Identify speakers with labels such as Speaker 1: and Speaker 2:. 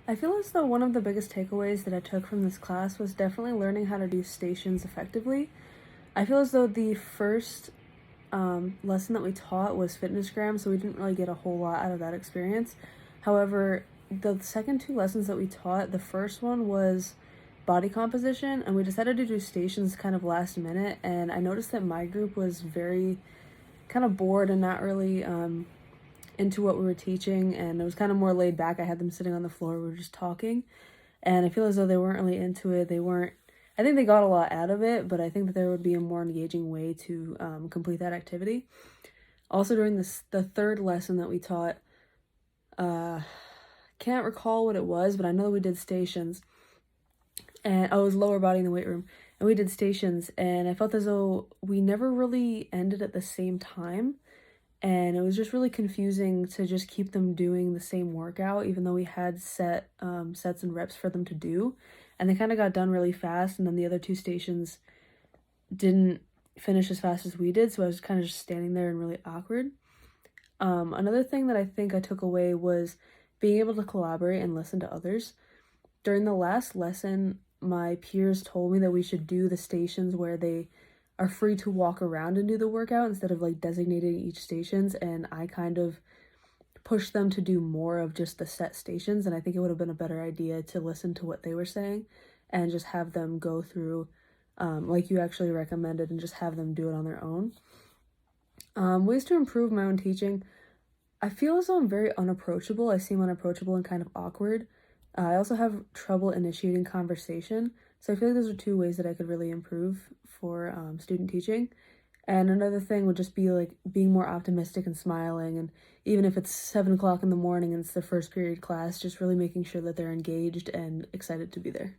Speaker 1: I feel as though one of the biggest takeaways that I took from this class was definitely learning how to do stations effectively. I feel as though the first lesson that we taught was fitnessgram, so we didn't really get a whole lot out of that experience. However, the second two lessons that we taught, the first one was body composition, and we decided to do stations kind of last minute, and I noticed that my group was very kind of bored and not really into what we were teaching, and it was kind of more laid back. I had them sitting on the floor, we were just talking, and I feel as though they weren't really into it. They weren't, I think they got a lot out of it, but I think that there would be a more engaging way to complete that activity. Also, during the third lesson that we taught, can't recall what it was, but I know we did stations, and I was lower body in the weight room, and we did stations, and I felt as though we never really ended at the same time, and it was just really confusing to just keep them doing the same workout, even though we had set sets and reps for them to do, and they kind of got done really fast, and then the other two stations didn't finish as fast as we did, so I was kind of just standing there and really awkward. Another thing that I think I took away was being able to collaborate and listen to others. During the last lesson, my peers told me that we should do the stations where they are free to walk around and do the workout instead of like designating each stations, and I kind of pushed them to do more of just the set stations, and I think it would have been a better idea to listen to what they were saying and just have them go through like you actually recommended, and just have them do it on their own. Ways to improve my own teaching. I feel as though I'm very unapproachable. I seem unapproachable and kind of awkward. I also have trouble initiating conversation. So I feel like those are two ways that I could really improve for student teaching. And another thing would just be like being more optimistic and smiling. And even if it's 7 o'clock in the morning and it's the first period class, just really making sure that they're engaged and excited to be there.